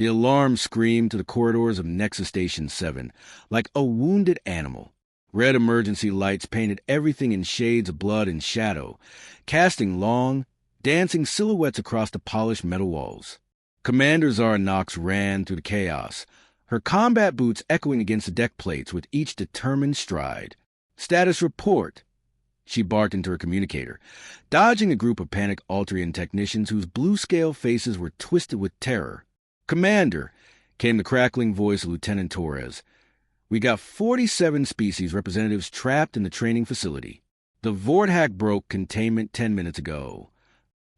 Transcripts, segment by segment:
The alarm screamed to the corridors of Nexus Station 7, like a wounded animal. Red emergency lights painted everything in shades of blood and shadow, casting long, dancing silhouettes across the polished metal walls. Commander Zara Knox ran through the chaos, her combat boots echoing against the deck plates with each determined stride. "Status report," she barked into her communicator, dodging a group of panicked Altrian technicians whose blue-scale faces were twisted with terror. "Commander," came the crackling voice of Lieutenant Torres. "We got 47 species representatives trapped in the training facility. The Vorthak broke containment 10 minutes ago."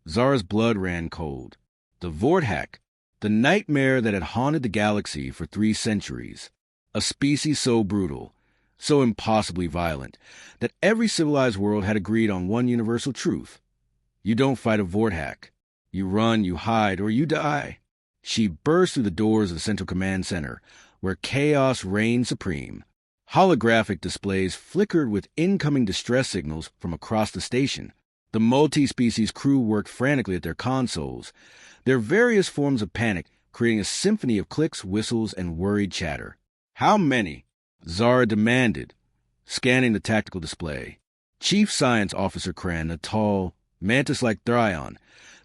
Zara's blood ran cold. The Vorthak, the nightmare that had haunted the galaxy for 3 centuries. A species so brutal, so impossibly violent, that every civilized world had agreed on one universal truth. You don't fight a Vorthak. You run, you hide, or you die. She burst through the doors of the Central Command Center, where chaos reigned supreme. Holographic displays flickered with incoming distress signals from across the station. The multi-species crew worked frantically at their consoles, their various forms of panic creating a symphony of clicks, whistles, and worried chatter. "How many?" Zara demanded, scanning the tactical display. Chief Science Officer Kren, a tall, mantis-like Thryon,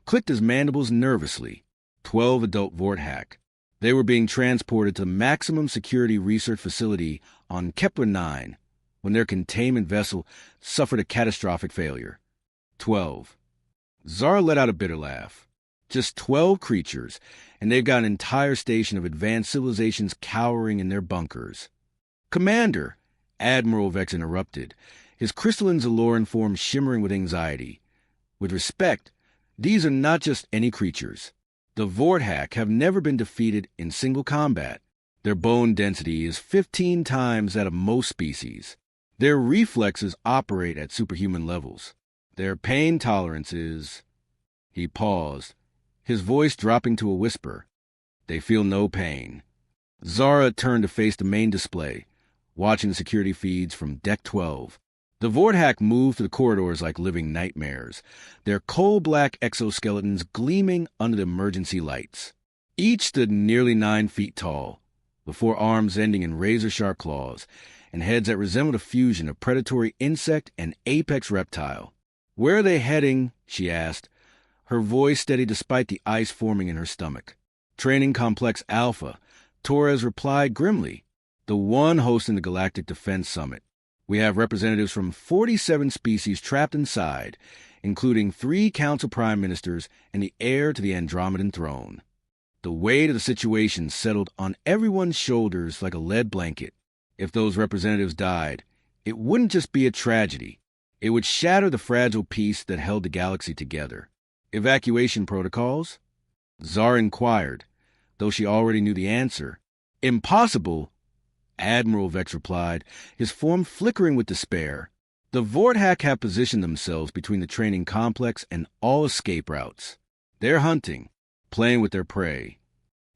clicked his mandibles nervously. 12 adult Vorthak. They were being transported to the maximum security research facility on Kepler 9 when their containment vessel suffered a catastrophic failure. 12. Zara let out a bitter laugh. Just 12 creatures, and they've got an entire station of advanced civilizations cowering in their bunkers. "Commander," Admiral Vex interrupted, his crystalline Zaloran form shimmering with anxiety. "With respect, these are not just any creatures. The Vorthak have never been defeated in single combat. Their bone density is 15 times that of most species. Their reflexes operate at superhuman levels. Their pain tolerance is—" He paused, his voice dropping to a whisper. "They feel no pain." Zara turned to face the main display, watching the security feeds from Deck 12. The Vorthak moved through the corridors like living nightmares, their coal-black exoskeletons gleaming under the emergency lights. Each stood nearly 9 feet tall, the 4 arms ending in razor-sharp claws, and heads that resembled a fusion of predatory insect and apex reptile. "Where are they heading?" she asked, her voice steady despite the ice forming in her stomach. "Training Complex Alpha," Torres replied grimly, "the one hosting the Galactic Defense Summit. We have representatives from 47 species trapped inside, including 3 Council Prime Ministers and the heir to the Andromedan throne." The weight of the situation settled on everyone's shoulders like a lead blanket. If those representatives died, it wouldn't just be a tragedy. It would shatter the fragile peace that held the galaxy together. "Evacuation protocols?" Zara inquired, though she already knew the answer. "Impossible," Admiral Vex replied, his form flickering with despair. "The Vorthak have positioned themselves between the training complex and all escape routes. They're hunting, playing with their prey."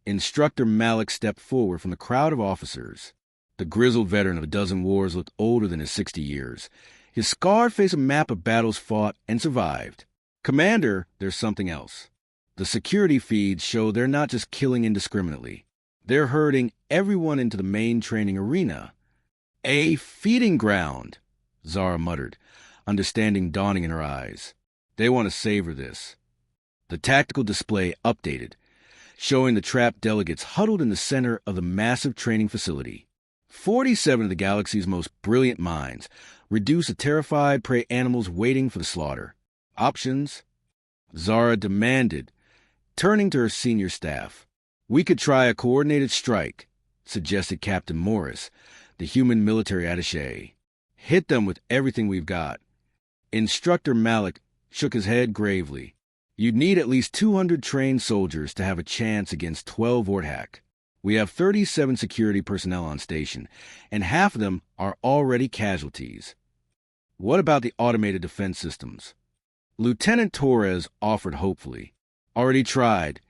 Instructor Malik stepped forward from the crowd of officers. The grizzled veteran of a dozen wars looked older than his 60 years. His scarred face a map of battles fought and survived. "Commander, there's something else. The security feeds show they're not just killing indiscriminately. They're herding everyone into the main training arena." "A feeding ground," Zara muttered, understanding dawning in her eyes. "They want to savor this." The tactical display updated, showing the trapped delegates huddled in the center of the massive training facility. 47 of the galaxy's most brilliant minds, reduced to terrified prey animals waiting for the slaughter. "Options?" Zara demanded, turning to her senior staff. "We could try a coordinated strike," suggested Captain Morris, the human military attaché. "Hit them with everything we've got." Instructor Malik shook his head gravely. "You'd need at least 200 trained soldiers to have a chance against 12 Vorthak. We have 37 security personnel on station, and half of them are already casualties." "What about the automated defense systems?" Lieutenant Torres offered hopefully. "Already tried."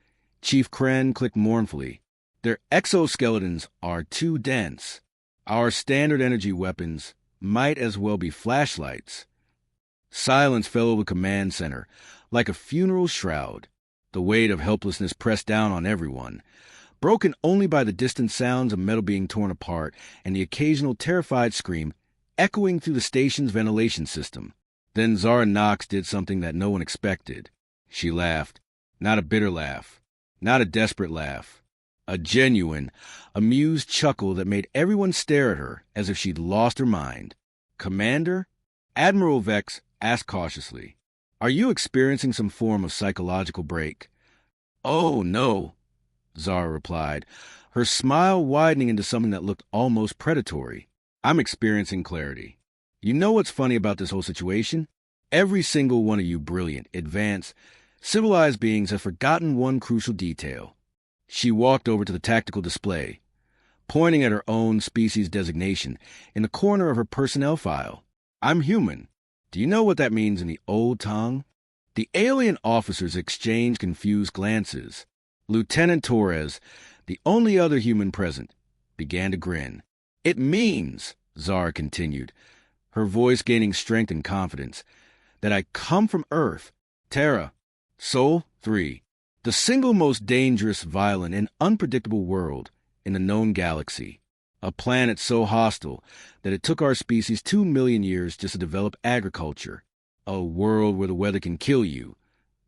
Chief Kren clicked mournfully. "Their exoskeletons are too dense. Our standard energy weapons might as well be flashlights." Silence fell over the command center, like a funeral shroud. The weight of helplessness pressed down on everyone. broken only by the distant sounds of metal being torn apart and the occasional terrified scream echoing through the station's ventilation system. Then Zara Knox did something that no one expected. She laughed. Not a bitter laugh. Not a desperate laugh. A genuine, amused chuckle that made everyone stare at her as if she'd lost her mind. "Commander?" Admiral Vex asked cautiously. "Are you experiencing some form of psychological break?" "Oh, no," Zara replied, her smile widening into something that looked almost predatory. "I'm experiencing clarity. You know what's funny about this whole situation? Every single one of you brilliant, advanced, civilized beings has forgotten one crucial detail." She walked over to the tactical display, pointing at her own species designation in the corner of her personnel file. "I'm human. Do you know what that means in the old tongue?" The alien officers exchanged confused glances. Lieutenant Torres, the only other human present, began to grin. "It means," Zara continued, her voice gaining strength and confidence, "that I come from Earth, Terra, Sol 3, the single most dangerous, violent, and unpredictable world in the known galaxy. A planet so hostile that it took our species 2 million years just to develop agriculture. A world where the weather can kill you,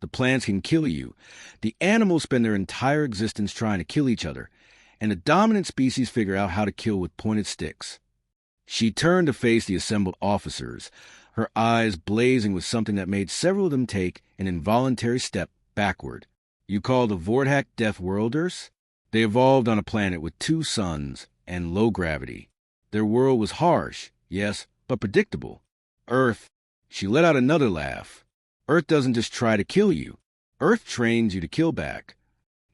the plants can kill you, the animals spend their entire existence trying to kill each other, and the dominant species figure out how to kill with pointed sticks." She turned to face the assembled officers, her eyes blazing with something that made several of them take an involuntary step backward. "You call the Vorthak Deathworlders? They evolved on a planet with 2 suns and low gravity. Their world was harsh, yes, but predictable. Earth," she let out another laugh, "Earth doesn't just try to kill you. Earth trains you to kill back."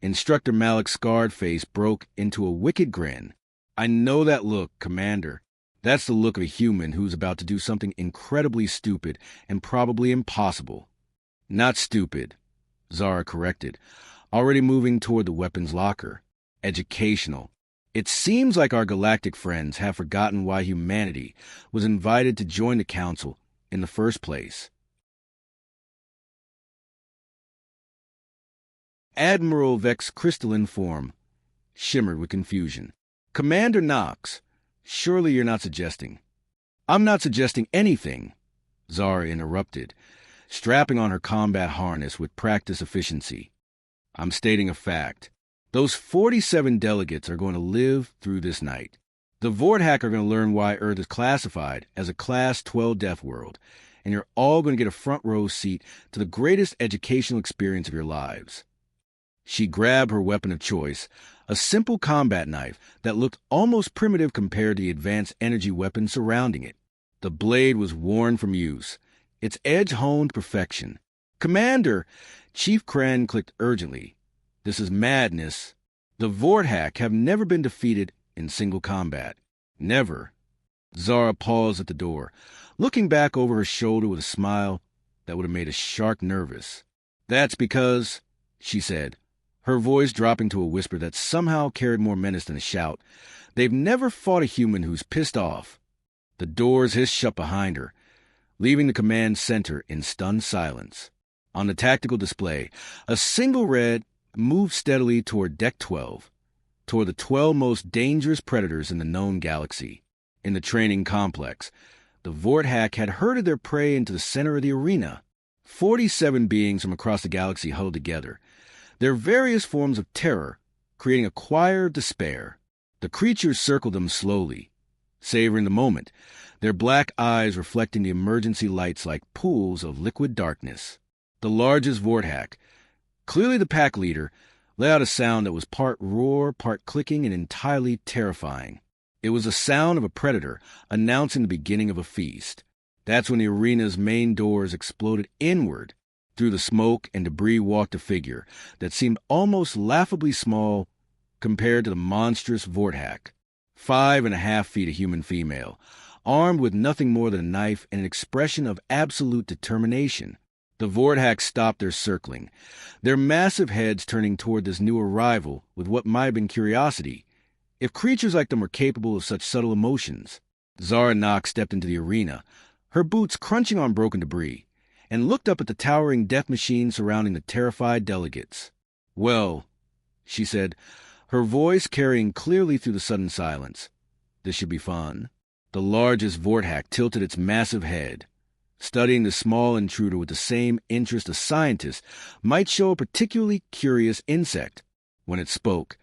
Instructor Malik's scarred face broke into a wicked grin. "I know that look, Commander. That's the look of a human who's about to do something incredibly stupid and probably impossible." "Not stupid," Zara corrected, already moving toward the weapons locker. "Educational. It seems like our galactic friends have forgotten why humanity was invited to join the Council in the first place." Admiral Vex's crystalline form shimmered with confusion. "Commander Knox, surely you're not suggesting—" "I'm not suggesting anything," Zara interrupted, strapping on her combat harness with practiced efficiency. "I'm stating a fact. Those 47 delegates are going to live through this night. The Vorthak are going to learn why Earth is classified as a Class 12 death world, and you're all going to get a front row seat to the greatest educational experience of your lives." She grabbed her weapon of choice, a simple combat knife that looked almost primitive compared to the advanced energy weapon surrounding it. The blade was worn from use, its edge honed to perfection. "Commander!" Chief Kren clicked urgently. "This is madness. The Vorthak have never been defeated in single combat. Never." Zara paused at the door, looking back over her shoulder with a smile that would have made a shark nervous. "That's because," she said, her voice dropping to a whisper that somehow carried more menace than a shout, "they've never fought a human who's pissed off." The doors hissed shut behind her, leaving the command center in stunned silence. On the tactical display, a single red moved steadily toward Deck 12, toward the 12 most dangerous predators in the known galaxy. In the training complex, the Vorthak had herded their prey into the center of the arena. 47 beings from across the galaxy huddled together, their various forms of terror creating a choir of despair. The creatures circled them slowly, savoring the moment, their black eyes reflecting the emergency lights like pools of liquid darkness. The largest Vorthak, clearly the pack leader, let out a sound that was part roar, part clicking, and entirely terrifying. It was the sound of a predator announcing the beginning of a feast. That's when the arena's main doors exploded inward. Through the smoke and debris walked a figure that seemed almost laughably small compared to the monstrous Vorthak. 5.5 feet a human female, armed with nothing more than a knife and an expression of absolute determination. The Vorthak stopped their circling, their massive heads turning toward this new arrival with what might have been curiosity, if creatures like them were capable of such subtle emotions. Zara Knox stepped into the arena, her boots crunching on broken debris, and looked up at the towering death machine surrounding the terrified delegates. "Well," she said, her voice carrying clearly through the sudden silence. This should be fun. The largest Vorthak tilted its massive head, studying the small intruder with the same interest a scientist might show a particularly curious insect. When it spoke,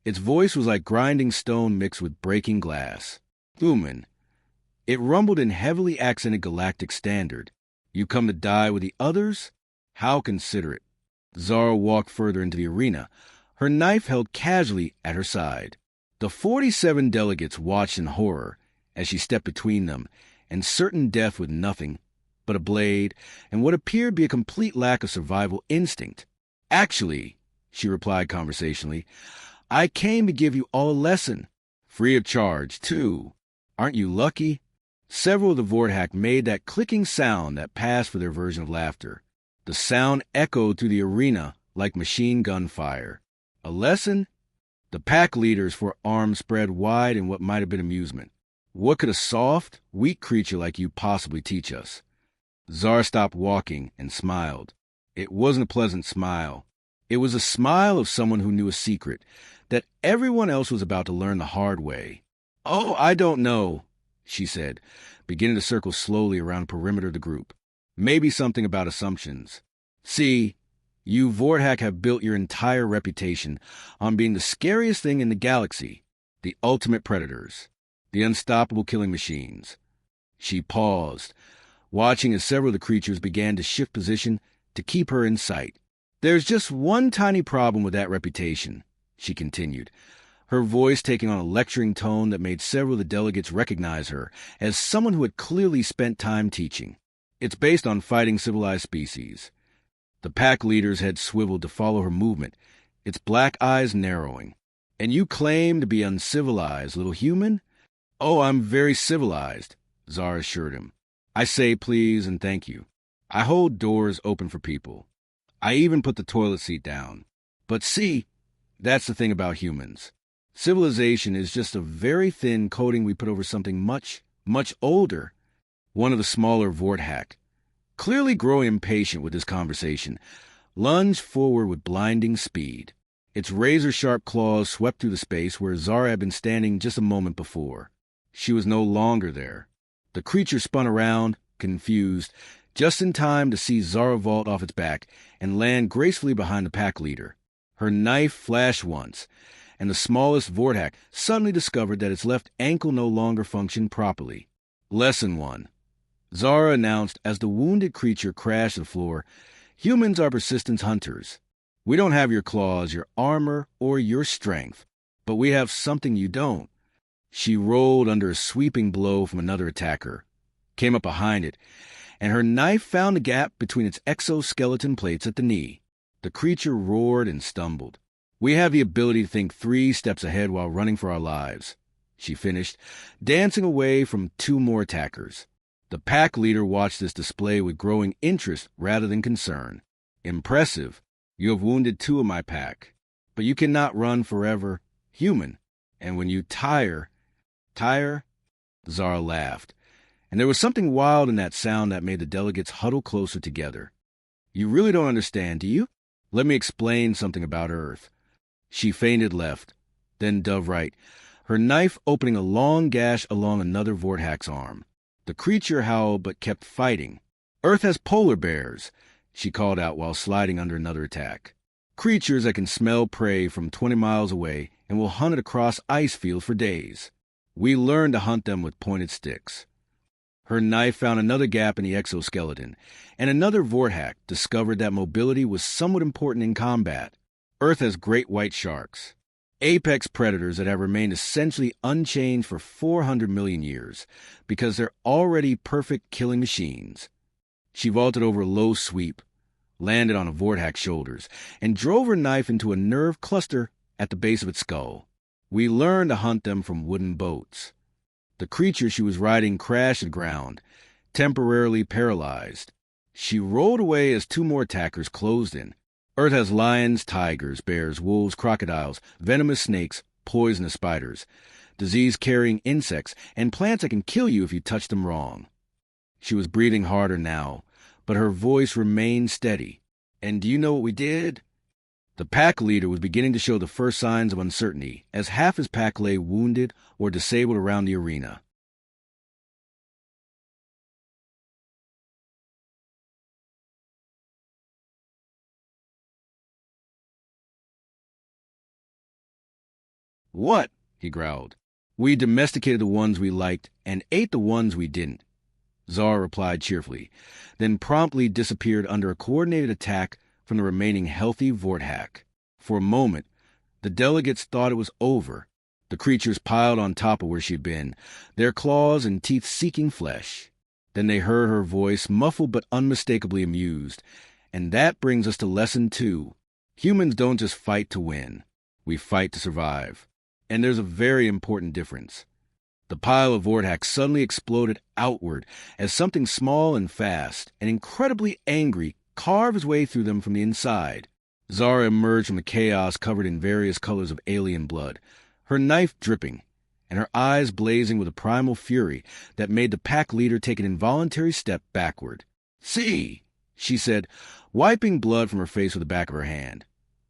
its voice was like grinding stone mixed with breaking glass. Human. It rumbled in heavily accented galactic standard. You come to die with the others? How considerate. Zara walked further into the arena, her knife held casually at her side. The 47 delegates watched in horror as she stepped between them, and certain death with nothing but a blade and what appeared to be a complete lack of survival instinct. Actually, she replied conversationally, I came to give you all a lesson. Free of charge, too. Aren't you lucky? Several of the Vorthak made that clicking sound that passed for their version of laughter. The sound echoed through the arena like machine gun fire. A lesson? The pack leaders for arms spread wide in what might have been amusement. What could a soft, weak creature like you possibly teach us? Zara stopped walking and smiled. It wasn't a pleasant smile. It was a smile of someone who knew a secret that everyone else was about to learn the hard way. Oh, I don't know, she said, beginning to circle slowly around the perimeter of the group. Maybe something about assumptions. See, you Vorthak have built your entire reputation on being the scariest thing in the galaxy, the ultimate predators, the unstoppable killing machines. She paused, watching as several of the creatures began to shift position to keep her in sight. There's just one tiny problem with that reputation, she continued, her voice taking on a lecturing tone that made several of the delegates recognize her as someone who had clearly spent time teaching. It's based on fighting civilized species. The pack leader's head swiveled to follow her movement, its black eyes narrowing. And you claim to be uncivilized, little human? Oh, I'm very civilized, Zara assured him. I say please and thank you. I hold doors open for people. I even put the toilet seat down. But see, that's the thing about humans. Civilization is just a very thin coating we put over something much, much older. One of the smaller Vorthak, clearly growing impatient with this conversation, lunged forward with blinding speed. Its razor-sharp claws swept through the space where Zara had been standing just a moment before. She was no longer there. The creature spun around, confused, just in time to see Zara vault off its back and land gracefully behind the pack leader. Her knife flashed once, and the smallest Vorthak suddenly discovered that its left ankle no longer functioned properly. Lesson 1. Zara announced as the wounded creature crashed to the floor, humans are persistence hunters. We don't have your claws, your armor, or your strength, but we have something you don't. She rolled under a sweeping blow from another attacker, came up behind it, and her knife found a gap between its exoskeleton plates at the knee. The creature roared and stumbled. We have the ability to think 3 steps ahead while running for our lives, she finished, dancing away from 2 more attackers. The pack leader watched this display with growing interest rather than concern. Impressive. You have wounded 2 of my pack. But you cannot run forever. Human. And when you tire... Zara laughed. And there was something wild in that sound that made the delegates huddle closer together. You really don't understand, do you? Let me explain something about Earth. She feinted left, then dove right, her knife opening a long gash along another Vorthak's arm. The creature howled but kept fighting. Earth has polar bears, she called out while sliding under another attack. Creatures that can smell prey from 20 miles away and will hunt it across ice fields for days. We learned to hunt them with pointed sticks. Her knife found another gap in the exoskeleton, and another Vorthak discovered that mobility was somewhat important in combat. Earth has great white sharks, apex predators that have remained essentially unchanged for 400 million years because they're already perfect killing machines. She vaulted over a low sweep, landed on a Vorthak's shoulders, and drove her knife into a nerve cluster at the base of its skull. We learned to hunt them from wooden boats. The creature she was riding crashed to the ground, temporarily paralyzed. She rolled away as 2 more attackers closed in. Earth has lions, tigers, bears, wolves, crocodiles, venomous snakes, poisonous spiders, disease-carrying insects, and plants that can kill you if you touch them wrong. She was breathing harder now, but her voice remained steady. And do you know what we did? The pack leader was beginning to show the first signs of uncertainty as half his pack lay wounded or disabled around the arena. "What?" he growled. "We domesticated the ones we liked and ate the ones we didn't," Zara replied cheerfully, then promptly disappeared under a coordinated attack from the remaining healthy Vorthak. For a moment, the delegates thought it was over. The creatures piled on top of where she'd been, their claws and teeth seeking flesh. Then they heard her voice, muffled but unmistakably amused. "And that brings us to lesson 2. Humans don't just fight to win. We fight to survive. And there's a very important difference." The pile of Vorthak suddenly exploded outward as something small and fast and incredibly angry carved its way through them from the inside. Zara emerged from the chaos covered in various colors of alien blood, her knife dripping, and her eyes blazing with a primal fury that made the pack leader take an involuntary step backward. "See," she said, wiping blood from her face with the back of her hand.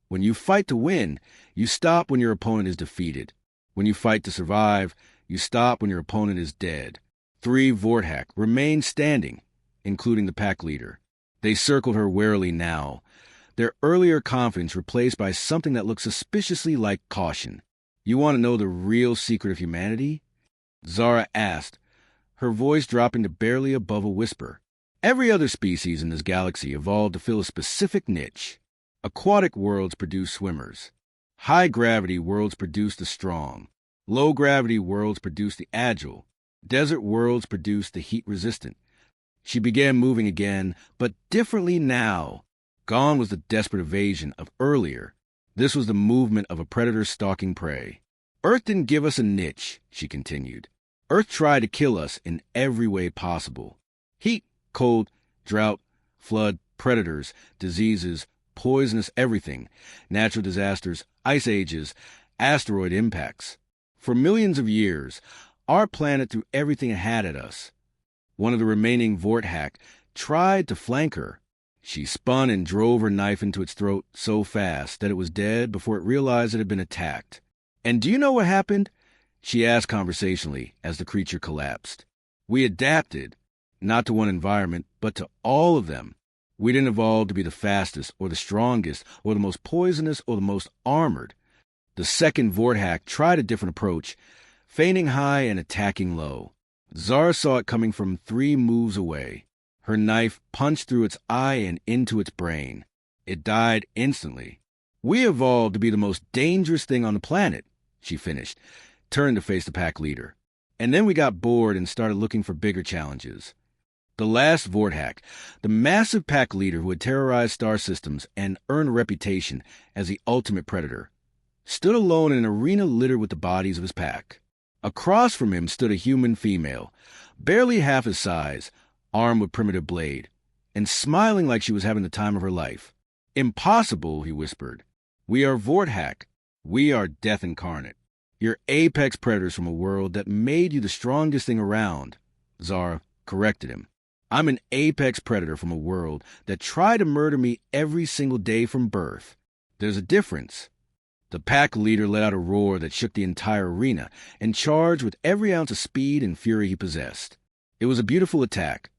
"When you fight to win, you stop when your opponent is defeated. When you fight to survive, you stop when your opponent is dead." 3 Vorthak remained standing, including the pack leader. They circled her warily now, their earlier confidence replaced by something that looked suspiciously like caution. "You want to know the real secret of humanity?" Zara asked, her voice dropping to barely above a whisper. "Every other species in this galaxy evolved to fill a specific niche. Aquatic worlds produce swimmers. High-gravity worlds produce the strong. Low-gravity worlds produce the agile. Desert worlds produce the heat-resistant." She began moving again, but differently now. Gone was the desperate evasion of earlier. This was the movement of a predator stalking prey. "Earth didn't give us a niche," she continued. "Earth tried to kill us in every way possible. Heat, cold, drought, flood, predators, diseases, poisonous everything, natural disasters, ice ages, asteroid impacts. For millions of years, our planet threw everything it had at us. One of the remaining Vorthak tried to flank her. She spun and drove her knife into its throat so fast that it was dead before it realized it had been attacked. And do you know what happened?" she asked conversationally as the creature collapsed. "We adapted, not to one environment, but to all of them. We didn't evolve to be the fastest or the strongest or the most poisonous or the most armored. The second Vorthak tried a different approach, feigning high and attacking low. Zara saw it coming from 3 moves away. Her knife punched through its eye and into its brain. It died instantly. We evolved to be the most dangerous thing on the planet," she finished, turned to face the pack leader. "And then we got bored and started looking for bigger challenges." The last Vorthak, the massive pack leader who had terrorized star systems and earned a reputation as the ultimate predator, stood alone in an arena littered with the bodies of his pack. Across from him stood a human female, barely half his size, armed with primitive blade, and smiling like she was having the time of her life. "Impossible," he whispered. "We are Vorthak. We are death incarnate. You're apex predators from a world that made you the strongest thing around," Zara corrected him. "I'm an apex predator from a world that tried to murder me every single day from birth. There's a difference." The pack leader let out a roar that shook the entire arena and charged with every ounce of speed and fury he possessed. It was a beautiful attack,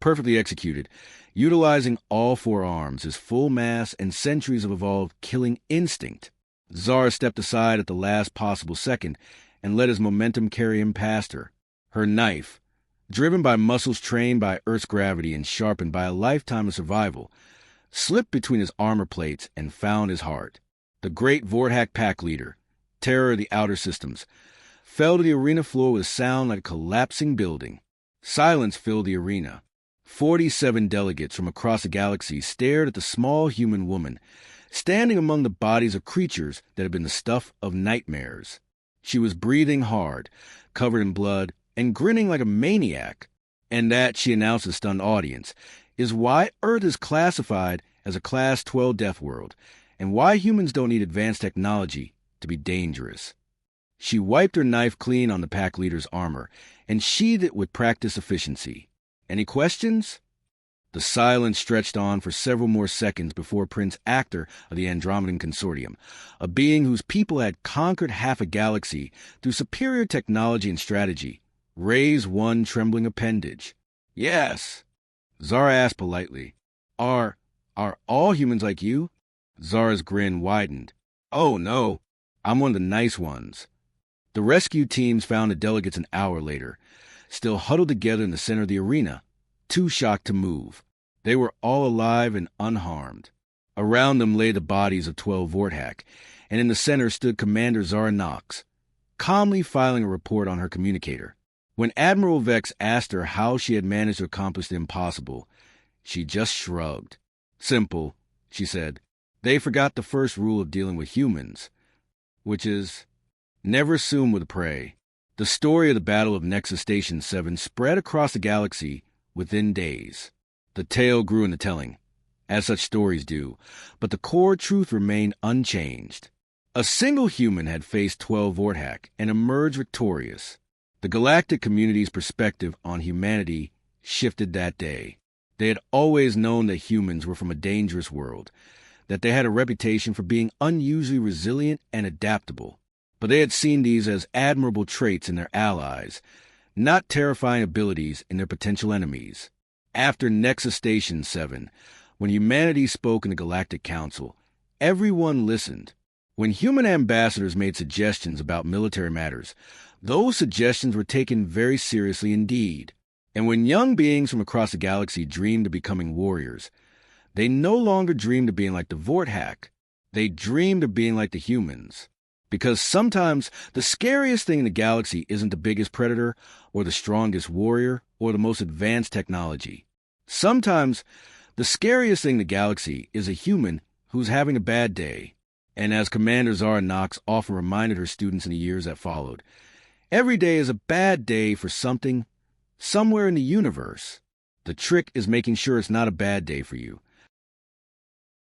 perfectly executed, utilizing all 4 arms, his full mass, and centuries of evolved killing instinct. Zara stepped aside at the last possible second and let his momentum carry him past her. Her knife, driven by muscles trained by Earth's gravity and sharpened by a lifetime of survival, slipped between his armor plates and found his heart. The great Vorthak pack leader, terror of the outer systems, fell to the arena floor with a sound like a collapsing building. Silence filled the arena. 47 delegates from across the galaxy stared at the small human woman, standing among the bodies of creatures that had been the stuff of nightmares. She was breathing hard, covered in blood, and grinning like a maniac. And that, she announced to the stunned audience, is why Earth is classified as a Class 12 death world, and why humans don't need advanced technology to be dangerous. She wiped her knife clean on the pack leader's armor and sheathed it with practiced efficiency. "Any questions?" The silence stretched on for several more seconds before Prince Actor of the Andromedan Consortium, a being whose people had conquered half a galaxy through superior technology and strategy, raised one trembling appendage. "Yes," Zara asked politely. Are all humans like you?" Zara's grin widened. "Oh, no. I'm one of the nice ones." The rescue teams found the delegates an hour later, still huddled together in the center of the arena, too shocked to move. They were all alive and unharmed. Around them lay the bodies of 12 Vorthak, and in the center stood Commander Zara Knox, calmly filing a report on her communicator. When Admiral Vex asked her how she had managed to accomplish the impossible, she just shrugged. "Simple," she said. "They forgot the first rule of dealing with humans, which is never assume with prey." The story of the Battle of Nexus Station 7 spread across the galaxy within days. The tale grew in the telling, as such stories do, but the core truth remained unchanged. A single human had faced 12 Vorthak and emerged victorious. The galactic community's perspective on humanity shifted that day. They had always known that humans were from a dangerous world, that they had a reputation for being unusually resilient and adaptable. But they had seen these as admirable traits in their allies, not terrifying abilities in their potential enemies. After Nexus Station 7, when humanity spoke in the Galactic Council, everyone listened. When human ambassadors made suggestions about military matters, those suggestions were taken very seriously indeed. And when young beings from across the galaxy dreamed of becoming warriors, they no longer dreamed of being like the Vorthak. They dreamed of being like the humans. Because sometimes the scariest thing in the galaxy isn't the biggest predator, or the strongest warrior, or the most advanced technology. Sometimes the scariest thing in the galaxy is a human who's having a bad day. And as Commander Zara Knox often reminded her students in the years that followed, every day is a bad day for something somewhere in the universe. The trick is making sure it's not a bad day for you,